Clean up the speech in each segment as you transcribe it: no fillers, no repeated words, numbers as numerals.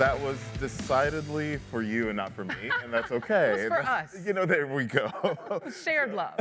That was decidedly for you and not for me, and that's okay. It was for us. You know, there we go. Shared love.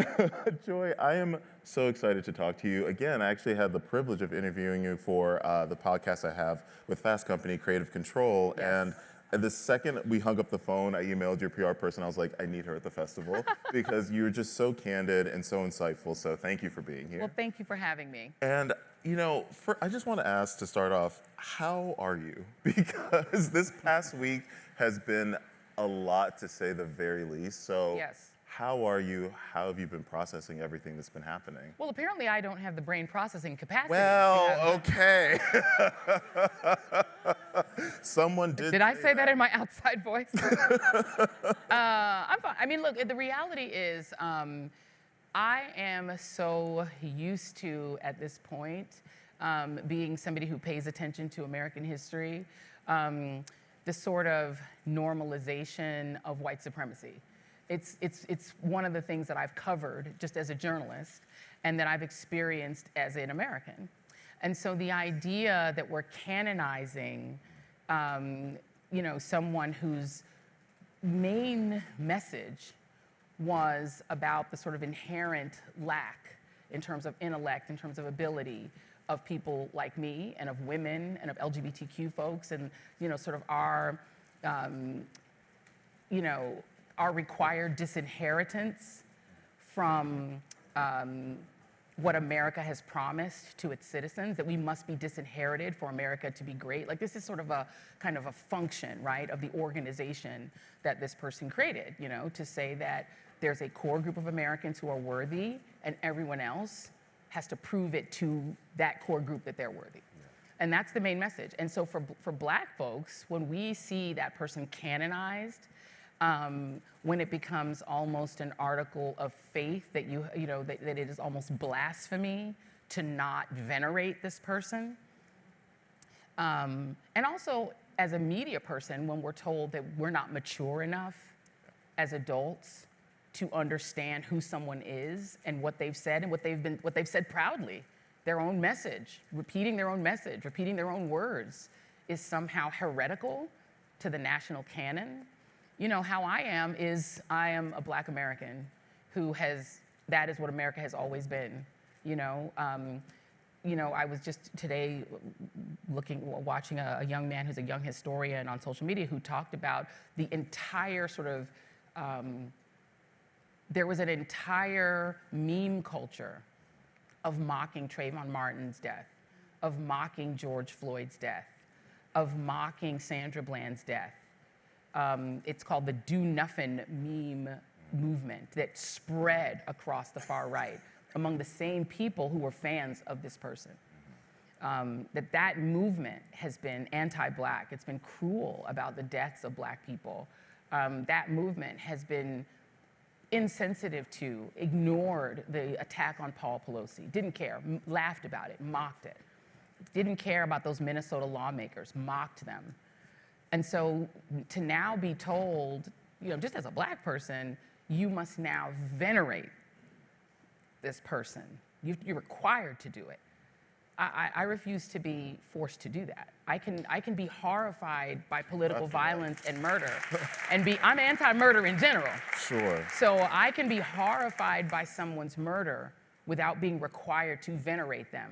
Joy, I am so excited to talk to you. Again, I actually had the privilege of interviewing you for the podcast I have with Fast Company, Creative Control, Yes. and the second we hung up the phone, I emailed your PR person. I was like, I need her at the festival because you were just so candid and so insightful. So thank you for being here. Well, thank you for having me. And, you know, I just want to ask to start off, how are you? Because this past week has been a lot, to say the very least. So Yes. how are you? How have you been processing everything that's been happening? Well, apparently I don't have the brain processing capacity. Well, okay. Someone did. Did I say that in my outside voice? I'm fine. I mean, look, the reality is I am so used to, at this point, being somebody who pays attention to American history, the sort of normalization of white supremacy. It's one of the things that I've covered just as a journalist and that I've experienced as an American. And so the idea that we're canonizing you know, someone whose main message was about the sort of inherent lack in terms of intellect, in terms of ability of people like me and of women and of LGBTQ folks and, you know, sort of our, you know, our required disinheritance from what America has promised to its citizens, that we must be disinherited for America to be great. Like, this is sort of a kind of a function, right, of the organization that this person created, you know, to say that there's a core group of Americans who are worthy and everyone else has to prove it to that core group that they're worthy. Yeah. And that's the main message. And so for Black folks, when we see that person canonized, when it becomes almost an article of faith that you know that it is almost blasphemy to not venerate this person. And also as a media person, when we're told that we're not mature enough as adults to understand who someone is and what they've said and what they've said proudly, their own message, repeating their own message, repeating their own words is somehow heretical to the national canon. You know, how I am a Black American who that is what America has always been, you know. I was just today watching a young man who's a young historian on social media who talked about the entire sort of, there was an entire meme culture of mocking Trayvon Martin's death, of mocking George Floyd's death, of mocking Sandra Bland's death. It's called the Do Nothing meme movement that spread across the far right among the same people who were fans of this person. That movement has been anti-Black. It's been cruel about the deaths of Black people. That movement has been insensitive to, ignored the attack on Paul Pelosi, didn't care, laughed about it, mocked it, didn't care about those Minnesota lawmakers, mocked them. And so to now be told, you know, just as a Black person, you must now venerate this person. You're required to do it. I refuse to be forced to do that. I can be horrified by political violence and murder, and I'm anti-murder in general. Sure. So I can be horrified by someone's murder without being required to venerate them,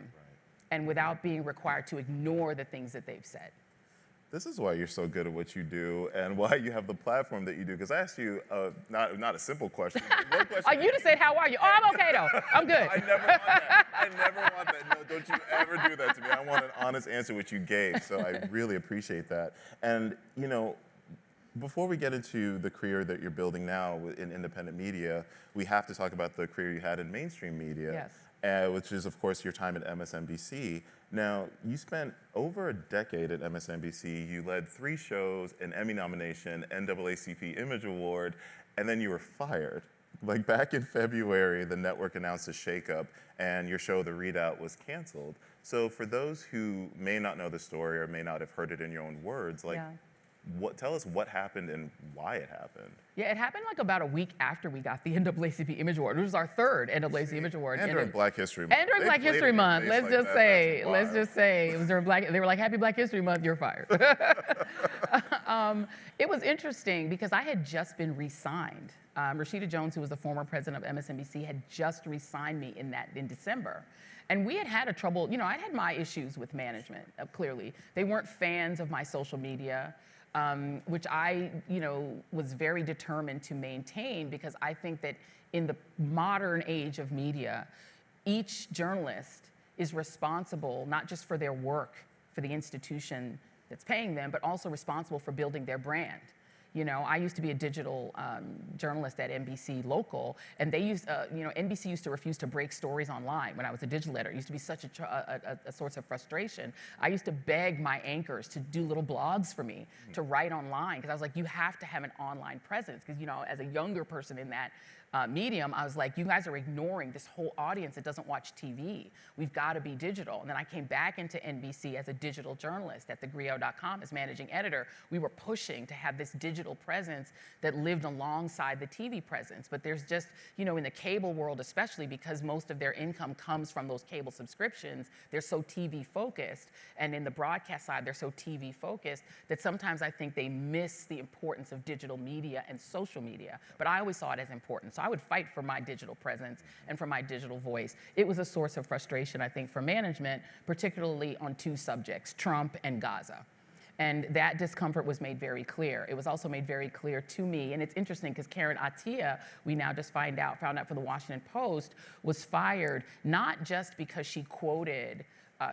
and without being required to ignore the things that they've said. This is why you're so good at what you do and why you have the platform that you do. Because I asked you not a simple question. One question. You just said, how are you? Oh, I'm okay, though. I'm good. I never want that. I never want that. No, don't you ever do that to me. I want an honest answer, which you gave. So I really appreciate that. And, you know, before we get into the career that you're building now in independent media, we have to talk about the career you had in mainstream media. Yes. Which is, of course, your time at MSNBC. Now, you spent over a decade at MSNBC. You led 3 shows, an Emmy nomination, NAACP Image Award, and then you were fired. Like back in February, the network announced a shakeup, and your show, The Readout, was canceled. So for those who may not know the story or may not have heard it in your own words, like, Tell us what happened and why it happened. Yeah, it happened like about a week after we got the NAACP Image Award, which was our third NAACP Image Award. And during Black History Month. And during Black History Month, let's just say, it was during they were like, Happy Black History Month, you're fired. It was interesting because I had just been re-signed. Rashida Jones, who was the former president of MSNBC, had just re-signed me in December. And we had a trouble, I had my issues with management, clearly. They weren't fans of my social media, which I, was very determined to maintain, because I think that in the modern age of media, each journalist is responsible not just for their work, for the institution that's paying them, but also responsible for building their brand. I used to be a digital journalist at NBC Local, and they used, NBC used to refuse to break stories online when I was a digital editor. It used to be such a source of frustration. I used to beg my anchors to do little blogs for me, to write online, because I was like, you have to have an online presence, because, as a younger person in that medium, I was like, you guys are ignoring this whole audience that doesn't watch TV. We've got to be digital. And then I came back into NBC as a digital journalist at thegrio.com as managing editor. We were pushing to have this digital presence that lived alongside the TV presence. But there's just, in the cable world especially, because most of their income comes from those cable subscriptions, they're so TV focused. And in the broadcast side, they're so TV focused that sometimes I think they miss the importance of digital media and social media. But I always saw it as important. So I would fight for my digital presence and for my digital voice. It was a source of frustration, I think, for management, particularly on two subjects, Trump and Gaza. And that discomfort was made very clear. It was also made very clear to me, and it's interesting because Karen Attiah, we now just found out for the Washington Post, was fired not just because she quoted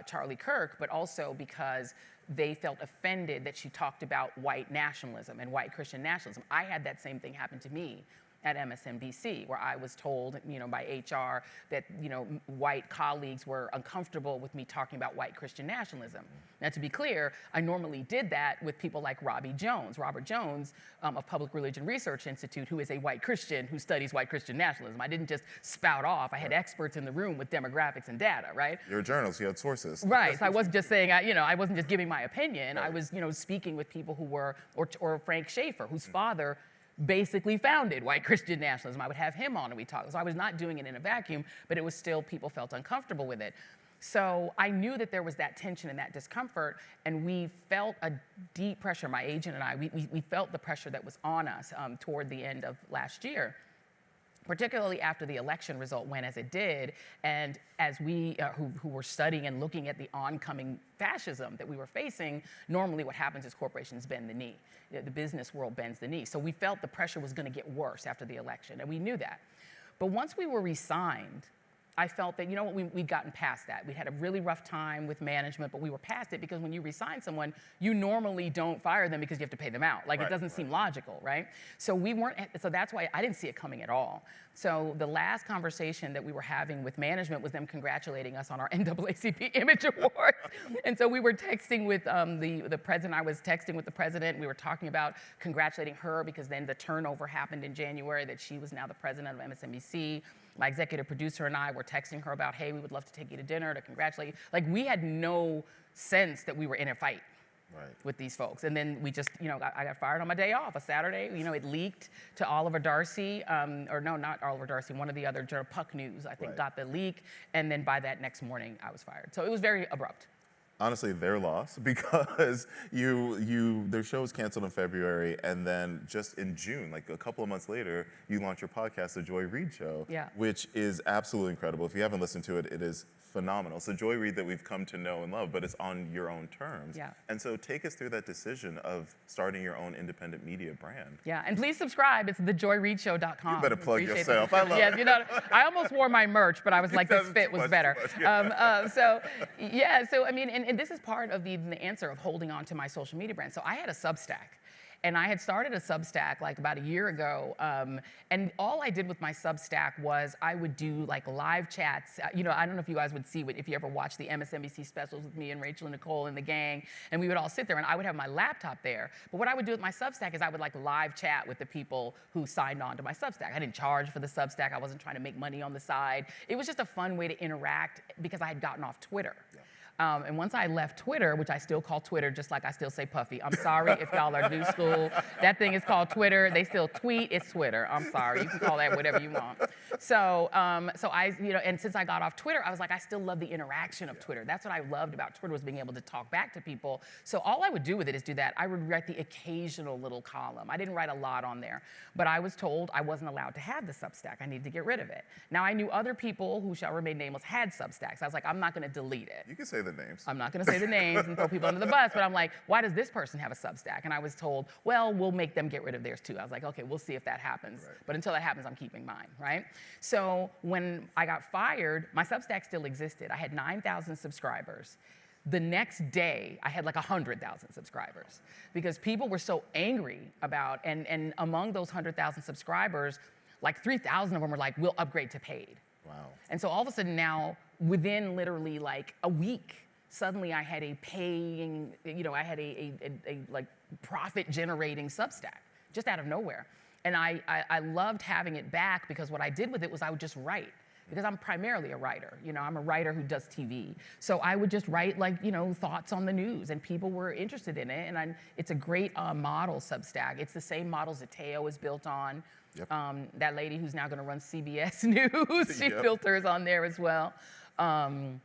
Charlie Kirk, but also because they felt offended that she talked about white nationalism and white Christian nationalism. I had that same thing happen to me at MSNBC, where I was told, by HR that, white colleagues were uncomfortable with me talking about white Christian nationalism. Now, to be clear, I normally did that with people like Robert Jones of Public Religion Research Institute, who is a white Christian who studies white Christian nationalism. I didn't just spout off. I had experts in the room with demographics and data, right? You're a journalist, you had sources. Right, so I wasn't just saying, I wasn't just giving my opinion. Right. I was, speaking with people who were, or Frank Schaeffer, whose father basically founded white Christian nationalism. I would have him on and we talked. So I was not doing it in a vacuum, but it was still, people felt uncomfortable with it. So I knew that there was that tension and that discomfort, and we felt a deep pressure, my agent and I, we felt the pressure that was on us toward the end of last year, particularly after the election result went as it did, and as we, who were studying and looking at the oncoming fascism that we were facing, normally what happens is corporations bend the knee. The business world bends the knee. So we felt the pressure was going to get worse after the election, and we knew that. But once we were re-signed, I felt that, we'd gotten past that. We had a really rough time with management, but we were past it, because when you resign someone, you normally don't fire them because you have to pay them out. Like, it doesn't seem logical, right? So so that's why I didn't see it coming at all. So the last conversation that we were having with management was them congratulating us on our NAACP Image Award. And so we were texting with the president. I was texting with the president. We were talking about congratulating her, because then the turnover happened in January, that she was now the president of MSNBC. My executive producer and I were texting her about, hey, we would love to take you to dinner to congratulate you. Like, we had no sense that we were in a fight with these folks. And then we just, I got fired on my day off, a Saturday. It leaked to Oliver Darcy, or no, not Oliver Darcy, one of the other journal, Puck News, I think, got the leak. And then by that next morning, I was fired. So it was very abrupt. Honestly, their loss, because their show was canceled in February, and then just in June, like a couple of months later, you launched your podcast, The Joy Reid Show, which is absolutely incredible. If you haven't listened to it, it is phenomenal. So Joy Reid that we've come to know and love, but it's on your own terms. Yeah. And so take us through that decision of starting your own independent media brand. Yeah, and please subscribe. It's thejoyreidshow.com. You better plug yourself. I love it. I almost wore my merch, but I was like, this fit was better. So I mean, and this is part of the answer of holding on to my social media brand. So I had a Substack. And I had started a Substack like about a year ago, and all I did with my Substack was I would do like live chats. I don't know if you guys would see if you ever watched the MSNBC specials with me and Rachel and Nicole and the gang, and we would all sit there, and I would have my laptop there. But what I would do with my Substack is I would like live chat with the people who signed on to my Substack. I didn't charge for the Substack. I wasn't trying to make money on the side. It was just a fun way to interact, because I had gotten off Twitter. And once I left Twitter, which I still call Twitter, just like I still say Puffy. I'm sorry if y'all are new school. That thing is called Twitter. They still tweet. It's Twitter. I'm sorry. You can call that whatever you want. So I, and since I got off Twitter, I was like, I still love the interaction of Twitter. That's what I loved about Twitter, was being able to talk back to people. So all I would do with it is do that. I would write the occasional little column. I didn't write a lot on there, but I was told I wasn't allowed to have the Substack. I needed to get rid of it. Now, I knew other people who shall remain nameless had Substacks. I was like, I'm not going to delete it. You can say the names. I'm not going to say the names and throw people under the bus, but I'm like, why does this person have a Substack? And I was told, well, we'll make them get rid of theirs too. I was like, okay, we'll see if that happens. Right. But until that happens, I'm keeping mine, right? So when I got fired, my Substack still existed. I had 9,000 subscribers. The next day, I had like 100,000 subscribers because people were so angry about, and among those 100,000 subscribers, like 3,000 of them were like, we'll upgrade to paid. Wow. And so all of a sudden now, within literally like a week, suddenly I had a paying, I had a like profit generating Substack just out of nowhere. And I loved having it back because what I did with it was I would just write. Because I'm primarily a writer. I'm a writer who does TV. So I would just write thoughts on the news, and people were interested in it. And it's a great model, Substack. It's the same model Zateo is built on. Yep. That lady who's now gonna run CBS News, she Yep. built hers on there as well. And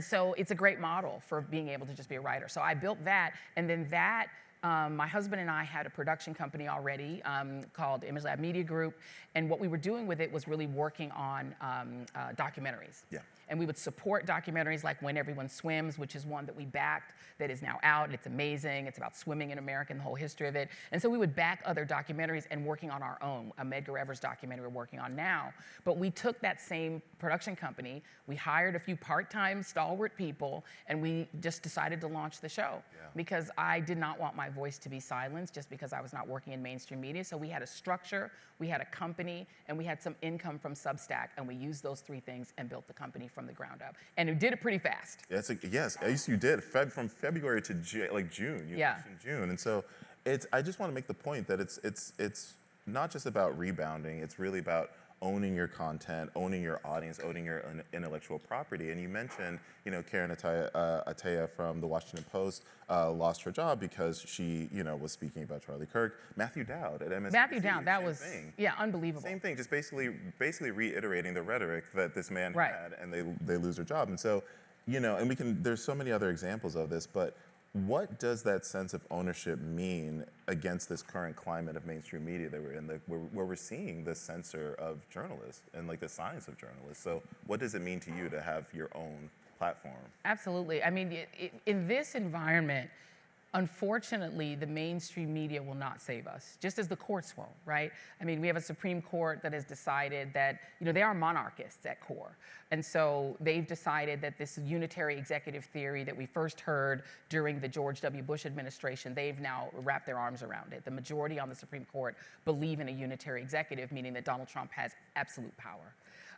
so it's a great model for being able to just be a writer. So I built that, and then that, my husband and I had a production company already called Image Lab Media Group, and what we were doing with it was really working on documentaries. Yeah. And we would support documentaries like When Everyone Swims, which is one that we backed that is now out, and it's amazing. It's about swimming in America and the whole history of it. And so we would back other documentaries and working on our own. A Medgar Evers documentary we're working on now. But we took that same production company, we hired a few part-time stalwart people, and we just decided to launch the show. Yeah. Because I did not want my voice to be silenced just because I was not working in mainstream media. So we had a structure, we had a company, and we had some income from Substack, and we used those three things and built the company from the ground up. And we did it pretty fast. Yes, at least you did. From February to June. You Yeah. mentioned June, and so I just want to make the point that it's not just about rebounding. It's really about owning your content, owning your audience, owning your intellectual property. And you mentioned, Karen Ataya from the Washington Post lost her job because she, was speaking about Charlie Kirk. Matthew Dowd at MSNBC. Matthew Dowd, that was, thing. yeah, unbelievable. Same thing, just basically reiterating the rhetoric that this man Right. had, and they lose their job. And so, and there's so many other examples of this, but what does that sense of ownership mean against this current climate of mainstream media that we're in, where we're seeing the censor of journalists and like the science of journalists? So what does it mean to you to have your own platform? Absolutely. I mean, in this environment, unfortunately, the mainstream media will not save us, just as the courts won't, right? I mean, we have a Supreme Court that has decided that, they are monarchists at core. And so they've decided that this unitary executive theory that we first heard during the George W. Bush administration, they've now wrapped their arms around it. The majority on the Supreme Court believe in a unitary executive, meaning that Donald Trump has absolute power.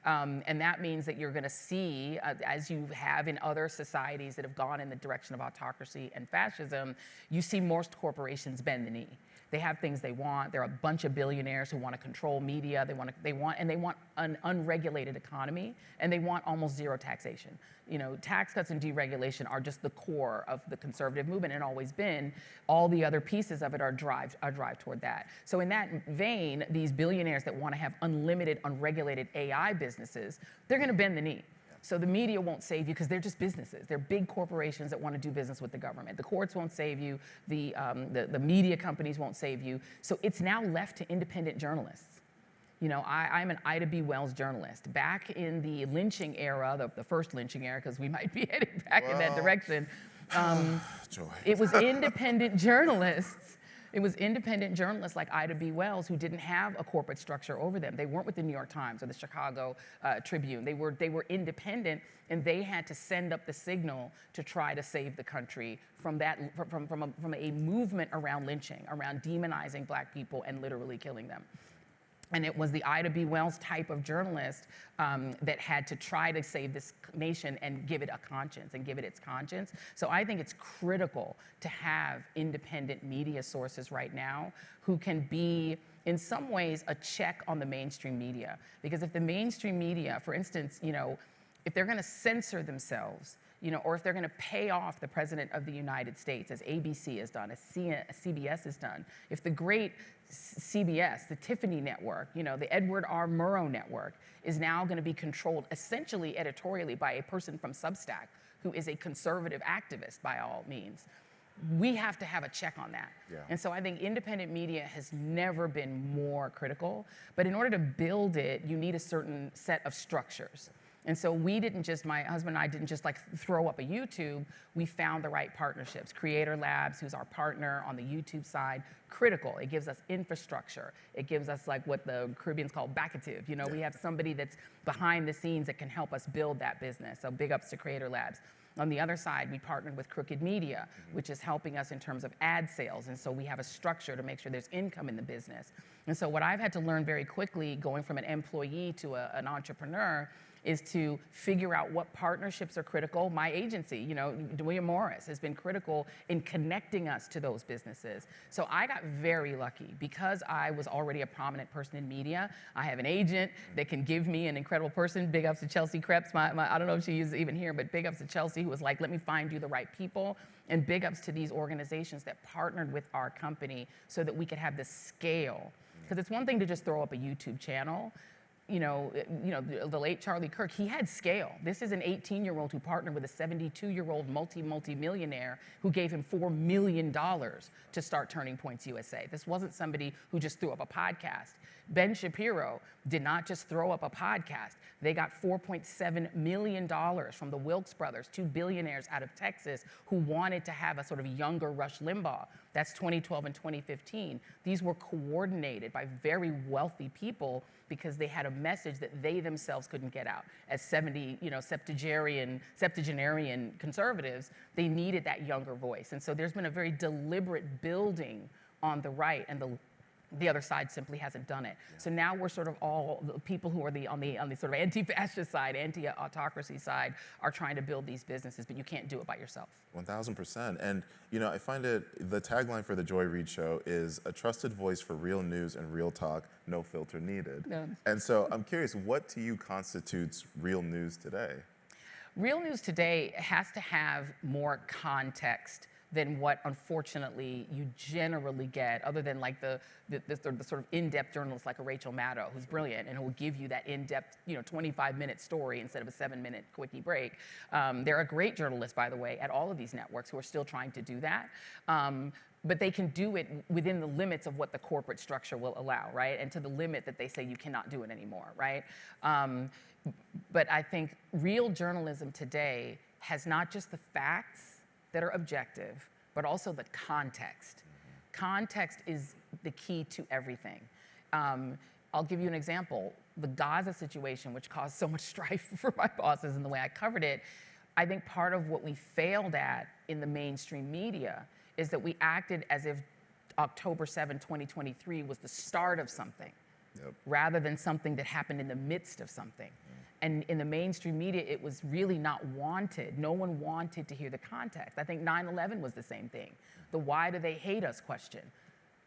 And that means that you're going to see, as you have in other societies that have gone in the direction of autocracy and fascism, you see most corporations bend the knee. They have things they want. There are a bunch of billionaires who want to control media. They want an unregulated economy, and they want almost zero taxation. Tax cuts and deregulation are just the core of the conservative movement and always been. All the other pieces of it are drive toward that. So in that vein, these billionaires that want to have unlimited, unregulated AI businesses, they're going to bend the knee. So the media won't save you because they're just businesses. They're big corporations that want to do business with the government. The courts won't save you. The media companies won't save you. So it's now left to independent journalists. I'm an Ida B. Wells journalist. Back in the lynching era, the first lynching era, because we might be heading back in that direction, Joy. it was independent journalists. It was independent journalists like Ida B. Wells who didn't have a corporate structure over them. They weren't with the New York Times or the Chicago Tribune. They were independent, and they had to send up the signal to try to save the country from a movement around lynching, around demonizing Black people and literally killing them. And it was the Ida B. Wells type of journalist that had to try to save this nation and give it a conscience and give it its conscience. So I think it's critical to have independent media sources right now who can be, in some ways, a check on the mainstream media. Because if the mainstream media, for instance, if they're going to censor themselves, or if they're going to pay off the President of the United States, as ABC has done, as CBS has done, if the great CBS, the Tiffany Network, the Edward R. Murrow Network is now going to be controlled essentially editorially by a person from Substack who is a conservative activist by all means, we have to have a check on that. Yeah. And so I think independent media has never been more critical, but in order to build it, you need a certain set of structures. And so my husband and I didn't just like throw up a YouTube, we found the right partnerships. Creator Labs, who's our partner on the YouTube side, critical. It gives us infrastructure. It gives us like what the Caribbeans call backative. We have somebody that's behind the scenes that can help us build that business. So big ups to Creator Labs. On the other side, we partnered with Crooked Media, which is helping us in terms of ad sales. And so we have a structure to make sure there's income in the business. And so what I've had to learn very quickly, going from an employee to an entrepreneur, is to figure out what partnerships are critical. My agency, William Morris, has been critical in connecting us to those businesses. So I got very lucky because I was already a prominent person in media. I have an agent that can give me an incredible person. Big ups to Chelsea Krebs. I don't know if she is even here, but big ups to Chelsea, who was like, let me find you the right people. And big ups to these organizations that partnered with our company so that we could have the scale. Because it's one thing to just throw up a YouTube channel. The late Charlie Kirk, he had scale. This is an 18-year-old who partnered with a 72-year-old multi-millionaire who gave him $4 million to start Turning Points USA. This wasn't somebody who just threw up a podcast. Ben Shapiro did not just throw up a podcast. They got $4.7 million from the Wilkes brothers, two billionaires out of Texas who wanted to have a sort of younger Rush Limbaugh. That's 2012 and 2015. These were coordinated by very wealthy people because they had a message that they themselves couldn't get out. As septuagenarian conservatives, they needed that younger voice. And so there's been a very deliberate building on the right, and the other side simply hasn't done it. Yeah. So now we're sort of all the people who are on the sort of anti-fascist side, anti-autocracy side, are trying to build these businesses, but you can't do it by yourself. 1000%. And I find the tagline for the Joy Reid Show is a trusted voice for real news and real talk, no filter needed. Yeah. And so I'm curious, what to you constitutes real news today? Real news today has to have more context than what, unfortunately, you generally get, other than like the sort of in-depth journalists like a Rachel Maddow, who's brilliant and who will give you that in-depth, 25-minute story instead of a 7-minute quickie break. There are great journalists, by the way, at all of these networks who are still trying to do that. But they can do it within the limits of what the corporate structure will allow, right? And to the limit that they say you cannot do it anymore, right? But I think real journalism today has not just the facts that are objective, but also the context. Context is the key to everything. I'll give you an example. The Gaza situation, which caused so much strife for my bosses in the way I covered it, I think part of what we failed at in the mainstream media is that we acted as if October 7, 2023 was the start of something, rather than something that happened in the midst of something. And in the mainstream media, it was really not wanted. No one wanted to hear the context. I think 9/11 was the same thing. The why do they hate us question.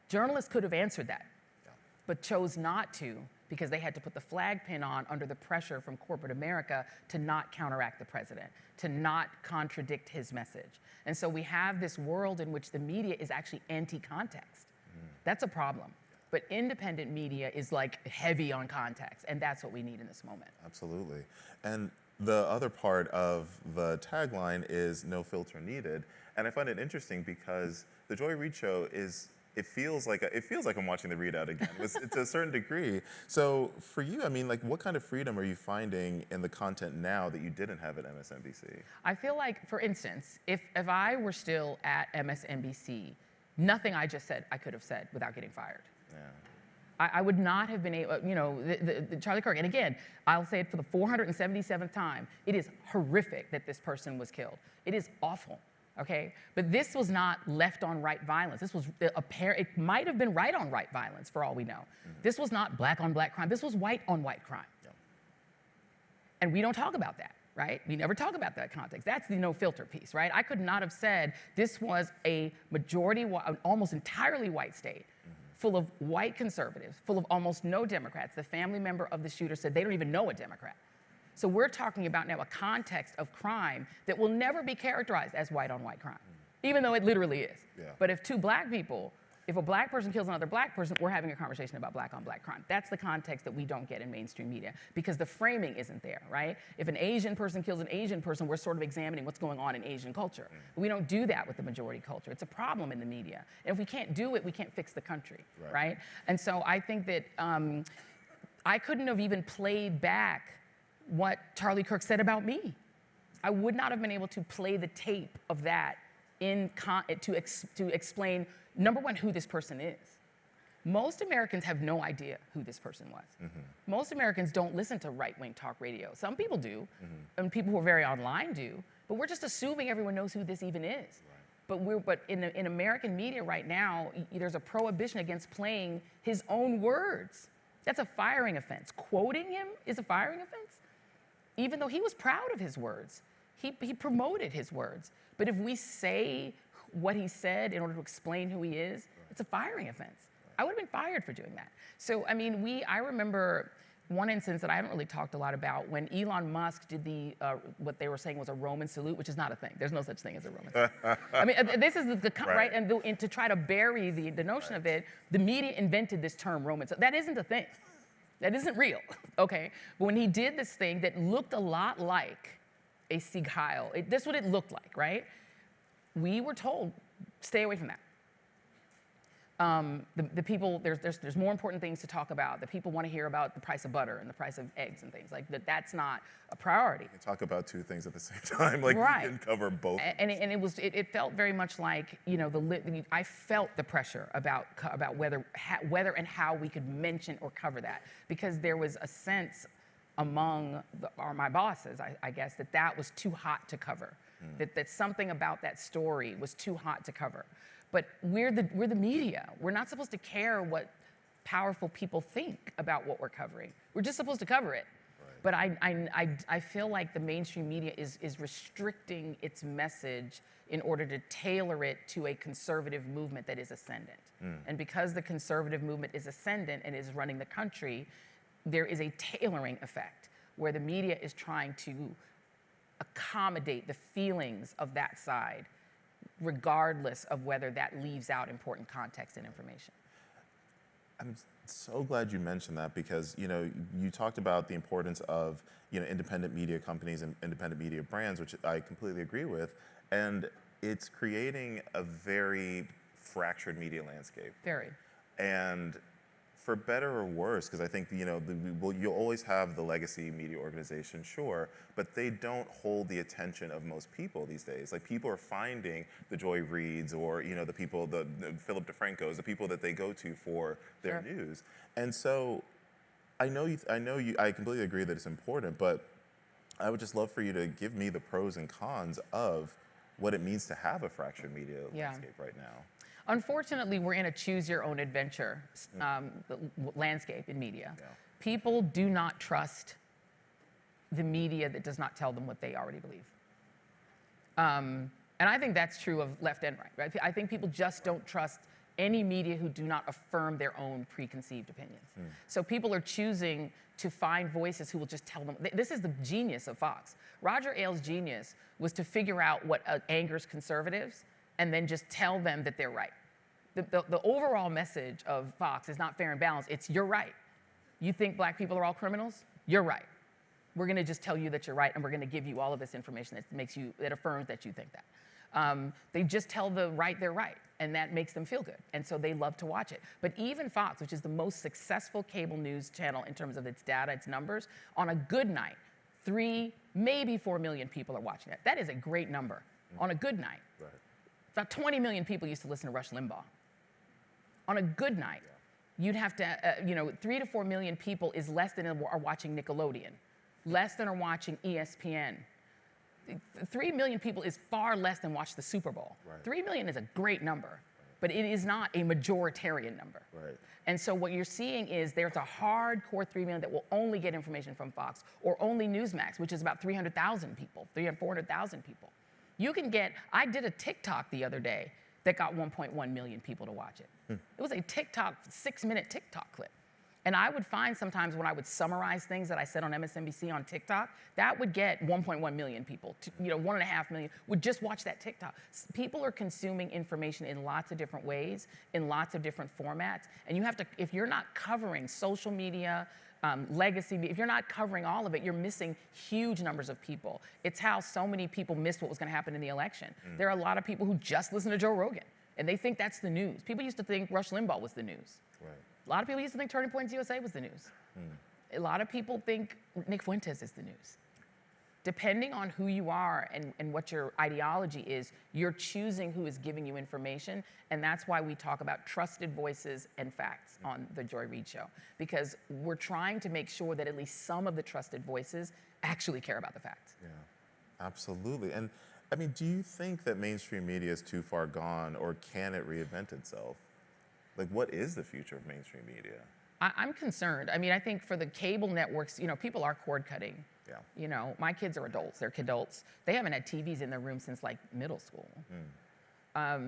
Journalists could have answered that, but chose not to because they had to put the flag pin on under the pressure from corporate America to not counteract the president, to not contradict his message. And so we have this world in which the media is actually anti-context. That's a problem. But independent media is like heavy on context, and that's what we need in this moment. Absolutely. And the other part of the tagline is no filter needed. And I find it interesting because the Joy Reid Show it feels like I'm watching the readout again to a certain degree. So for you, what kind of freedom are you finding in the content now that you didn't have at MSNBC? I feel like, for instance, if I were still at MSNBC, nothing I just said I could have said without getting fired. Yeah. I would not have been able, the Charlie Kirk, and again, I'll say it for the 477th time, it is horrific that this person was killed. It is awful, okay? But this was not left on right violence. This was it might have been right on right violence for all we know. Mm-hmm. This was not black on black crime. This was white on white crime. Yeah. And we don't talk about that, right? We never talk about that context. That's the no filter piece, right? I could not have said this was a majority, almost entirely white state, full of white conservatives, full of almost no Democrats. The family member of the shooter said they don't even know a Democrat. So we're talking about now a context of crime that will never be characterized as white on white crime, even though it literally is. Yeah. But if if a black person kills another black person, we're having a conversation about black on black crime. That's the context that we don't get in mainstream media because the framing isn't there, right? If an Asian person kills an Asian person, we're sort of examining what's going on in Asian culture. We don't do that with the majority culture. It's a problem in the media. And if we can't do it, we can't fix the country, right? And so I think that I couldn't have even played back what Charlie Kirk said about me. I would not have been able to play the tape of that to explain, number one, who this person is. Most Americans have no idea who this person was. Most Americans don't listen to right-wing talk radio. Some people do, and people who are very online do, but we're just assuming everyone knows who this even is. But in American media right now, there's a prohibition against playing his own words. That's a firing offense. Quoting him is a firing offense, even though he was proud of his words. He promoted his words. But if we say what he said in order to explain who he is, it's a firing offense. I would have been fired for doing that. So, I mean, I remember one instance that I haven't really talked a lot about when Elon Musk did what they were saying was a Roman salute, which is not a thing. There's no such thing as a Roman salute. I mean, this is right? And to try to bury the notion of it, the media invented this term Roman salute. That isn't a thing. That isn't real, okay? But when he did this thing that looked a lot like a Sieg Heil, that's what it looked like, right? We were told, stay away from that. The people, there's more important things to talk about. The people want to hear about the price of butter and the price of eggs and things like that. That's not a priority. You talk about two things at the same time, like you can cover both. And it felt very much like, you know, I felt the pressure about whether and how we could mention or cover that, because there was a sense among my bosses, I guess, that was too hot to cover. That something about that story was too hot to cover. But we're the media. We're not supposed to care what powerful people think about what we're covering. We're just supposed to cover it. But I feel like the mainstream media is restricting its message in order to tailor it to a conservative movement that is ascendant. And because the conservative movement is ascendant and is running the country, there is a tailoring effect where the media is trying to accommodate the feelings of that side, regardless of whether that leaves out important context and information. I'm so glad you mentioned that because, you know, you talked about the importance of, you know, independent media companies and independent media brands, which I completely agree with. And it's creating a very fractured media landscape. Very. And for better or worse, because I think, you know, you'll always have the legacy media organization, sure, but they don't hold the attention of most people these days. Like, people are finding the Joy Reids or, you know, the people, the Philip DeFrancos, the people that they go to for their news. And so I completely agree that it's important, but I would just love for you to give me the pros and cons of what it means to have a fractured media landscape right now. Unfortunately, we're in a choose-your-own-adventure landscape in media. People do not trust the media that does not tell them what they already believe. And I think that's true of left and right. I think people just don't trust any media who do not affirm their own preconceived opinions. So people are choosing to find voices who will just tell them. This is the genius of Fox. Roger Ailes' genius was to figure out what angers conservatives and then just tell them that they're right. The overall message of Fox is not fair and balanced. It's you're right. You think black people are all criminals? You're right. We're going to just tell you that you're right, and we're going to give you all of this information that affirms that you think that. They just tell the right they're right, and that makes them feel good, and so they love to watch it. But even Fox, which is the most successful cable news channel in terms of its data, its numbers, on a good night, 3, maybe 4 million people are watching that. That is a great number on a good night. Right. About 20 million people used to listen to Rush Limbaugh. On a good night, you'd have to, 3 to 4 million people is less than are watching Nickelodeon, less than are watching ESPN. 3 million people is far less than watch the Super Bowl. Right. 3 million is a great number, but it is not a majoritarian number. Right. And so what you're seeing is there's a hardcore 3 million that will only get information from Fox or only Newsmax, which is about 300,000 people, 400,000 people. I did a TikTok the other day that got 1.1 million people to watch it. It was a 6-minute TikTok clip. And I would find sometimes when I would summarize things that I said on MSNBC on TikTok, that would get 1.1 million people, 1.5 million would just watch that TikTok. People are consuming information in lots of different ways, in lots of different formats. And you have to, if you're not covering social media, legacy, if you're not covering all of it, you're missing huge numbers of people. It's how so many people missed what was going to happen in the election. There are a lot of people who just listen to Joe Rogan, and they think that's the news. People used to think Rush Limbaugh was the news. Right. A lot of people used to think Turning Points USA was the news. A lot of people think Nick Fuentes is the news. Depending on who you are and what your ideology is, you're choosing who is giving you information, and that's why we talk about trusted voices and facts on the Joy Reid Show, because we're trying to make sure that at least some of the trusted voices actually care about the facts. Yeah, absolutely. And I mean, do you think that mainstream media is too far gone, or can it reinvent itself? Like, what is the future of mainstream media? I'm concerned. I mean, I think for the cable networks, people are cord cutting. Yeah. My kids are adults. They're kidults. They haven't had TVs in their room since like middle school.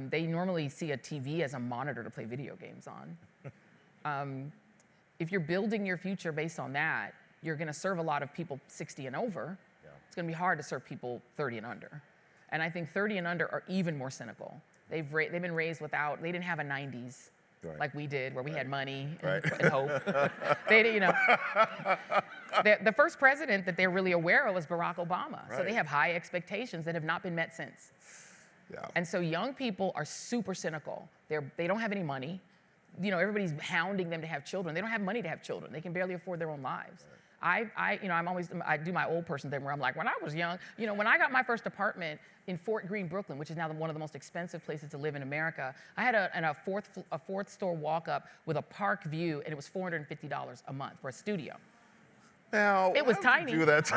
They normally see a TV as a monitor to play video games on. If you're building your future based on that, you're going to serve a lot of people 60 and over. Yeah. It's going to be hard to serve people 30 and under. And I think 30 and under are even more cynical. They've been raised without, they didn't have a 90s. Right. Like we did, where we had money and hope. The first president that they're really aware of was Barack Obama. Right. So they have high expectations that have not been met since. Yeah. And so young people are super cynical. They don't have any money. Everybody's hounding them to have children. They don't have money to have children. They can barely afford their own lives. Right. I do my old person thing where I'm like, when I was young, when I got my first apartment in Fort Greene, Brooklyn, which is now one of the most expensive places to live in America, I had a fourth store walk up with a park view, and it was $450 a month for a studio. Now, it was tiny. Do that.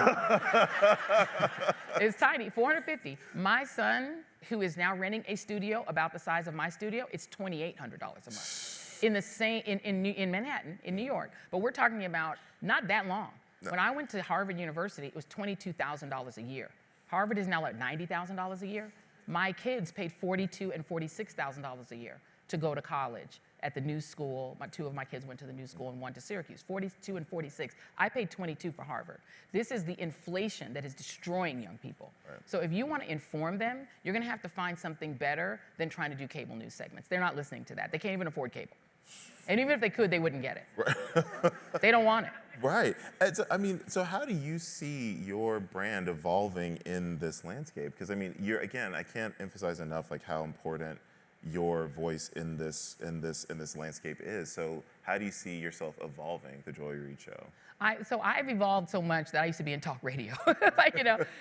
It was tiny, $450. My son, who is now renting a studio about the size of my studio, it's $2,800 a month. In Manhattan, in New York. But we're talking about not that long. No. When I went to Harvard University, it was $22,000 a year. Harvard is now like $90,000 a year. My kids paid $42,000 and $46,000 a year to go to college at the new school. Two of my kids went to the new school and one to Syracuse. 42 and 46. I paid 22 for Harvard. This is the inflation that is destroying young people. Right. So if you want to inform them, you're going to have to find something better than trying to do cable news segments. They're not listening to that. They can't even afford cable. And even if they could, they wouldn't get it. Right. They don't want it. Right. So how do you see your brand evolving in this landscape? Because I can't emphasize enough how important your voice in this landscape is. So how do you see yourself evolving the Joy Reid Show? So I've evolved so much that I used to be in talk radio,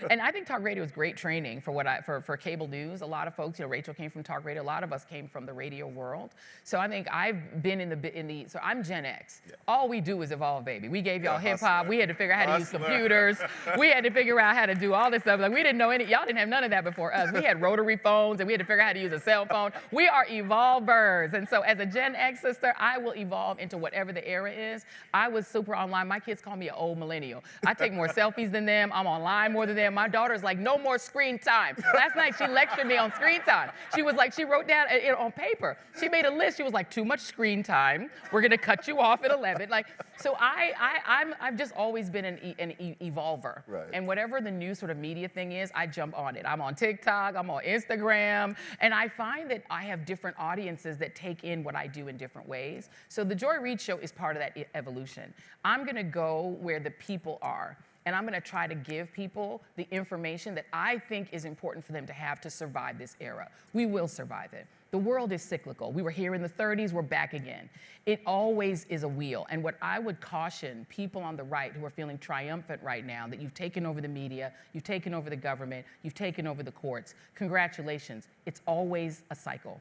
and I think talk radio is great training for cable news. A lot of folks, Rachel came from talk radio. A lot of us came from the radio world. So I think I've been so I'm Gen X. Yeah. All we do is evolve, baby. We gave y'all hip hop. We had to figure out how to use computers. We had to figure out how to do all this stuff. We didn't know y'all didn't have none of that before us. We had rotary phones, and we had to figure out how to use a cell phone. We are evolvers. And so as a Gen X sister, I will evolve into whatever the era is. I was super online. My kids call me an old millennial. I take more selfies than them. I'm online more than them. My daughter's like, no more screen time. Last night she lectured me on screen time. She was like, she wrote down on paper. She made a list. She was like, too much screen time. We're gonna cut you off at 11. So I've just always been an evolver. Right. And whatever the new sort of media thing is, I jump on it. I'm on TikTok. I'm on Instagram, and I find that I have different audiences that take in what I do in different ways. So the Joy Reid Show is part of that evolution. I'm gonna go where the people are, and I'm gonna try to give people the information that I think is important for them to have to survive this era. We will survive it. The world is cyclical. We were here in the 30s, we're back again. It always is a wheel. And what I would caution people on the right who are feeling triumphant right now, that you've taken over the media, you've taken over the government, you've taken over the courts, congratulations, it's always a cycle.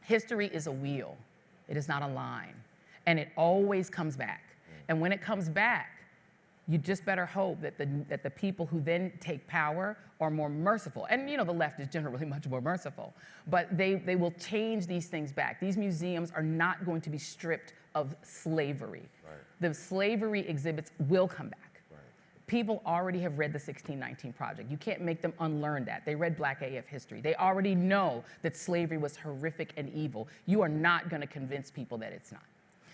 History is a wheel. It is not a line. And it always comes back. And when it comes back, you just better hope that the people who then take power are more merciful. And the left is generally much more merciful. But they will change these things back. These museums are not going to be stripped of slavery. Right. The slavery exhibits will come back. Right. People already have read the 1619 Project. You can't make them unlearn that. They read Black AF history. They already know that slavery was horrific and evil. You are not going to convince people that it's not.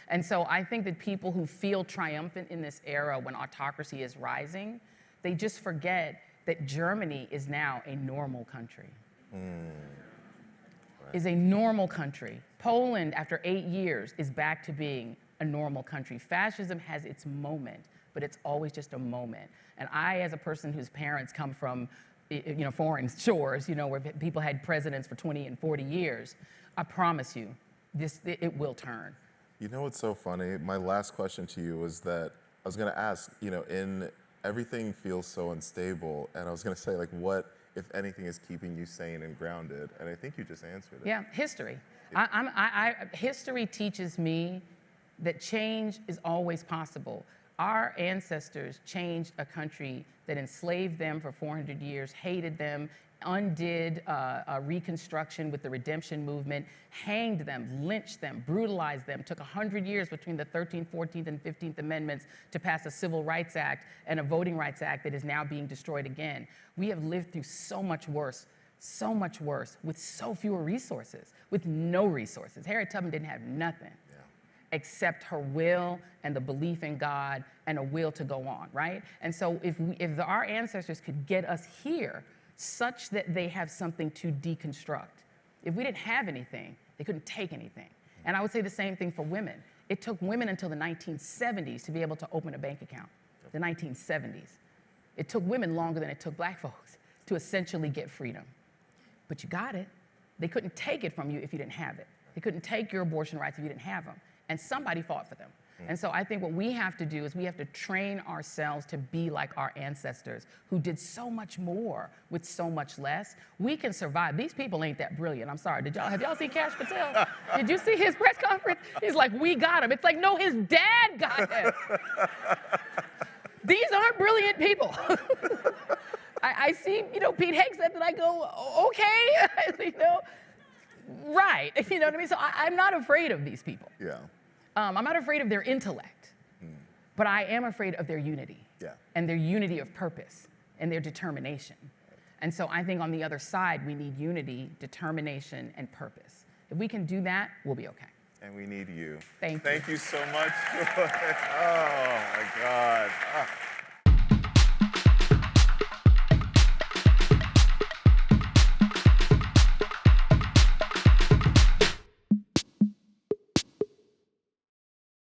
And so I think that people who feel triumphant in this era when autocracy is rising, they just forget that Germany is now a normal country. Is a normal country. Poland, after 8 years, is back to being a normal country. Fascism has its moment, but it's always just a moment. And I, as a person whose parents come from foreign shores, where people had presidents for 20 and 40 years, I promise you, it will turn. You know what's so funny? My last question to you was that I was going to ask, in everything feels so unstable, and I was going to say, like, what, if anything, is keeping you sane and grounded? And I think you just answered it. Yeah, history. History teaches me that change is always possible. Our ancestors changed a country that enslaved them for 400 years, hated them, undid Reconstruction with the Redemption Movement, hanged them, lynched them, brutalized them, took 100 years between the 13th, 14th, and 15th Amendments to pass a Civil Rights Act and a Voting Rights Act that is now being destroyed again. We have lived through so much worse, with so fewer resources, with no resources. Harriet Tubman didn't have nothing except her will and the belief in God and a will to go on, right? And so if our ancestors could get us here such that they have something to deconstruct, if we didn't have anything, they couldn't take anything. And I would say the same thing for women. It took women until the 1970s to be able to open a bank account, the 1970s. It took women longer than it took black folks to essentially get freedom. But you got it. They couldn't take it from you if you didn't have it. They couldn't take your abortion rights if you didn't have them. And somebody fought for them. And so I think what we have to do is we have to train ourselves to be like our ancestors who did so much more with so much less. We can survive. These people ain't that brilliant. I'm sorry. Have y'all seen Kash Patel? Did you see his press conference? He's like, we got him. It's like, no, his dad got him. These aren't brilliant people. I see, Pete Hegseth, and I go, okay, right. You know what I mean? So I'm not afraid of these people. Yeah. I'm not afraid of their intellect, but I am afraid of their unity and their unity of purpose and their determination. And so I think on the other side, we need unity, determination, and purpose. If we can do that, we'll be okay. And we need you. Thank you. Thank you so much. Oh, my God.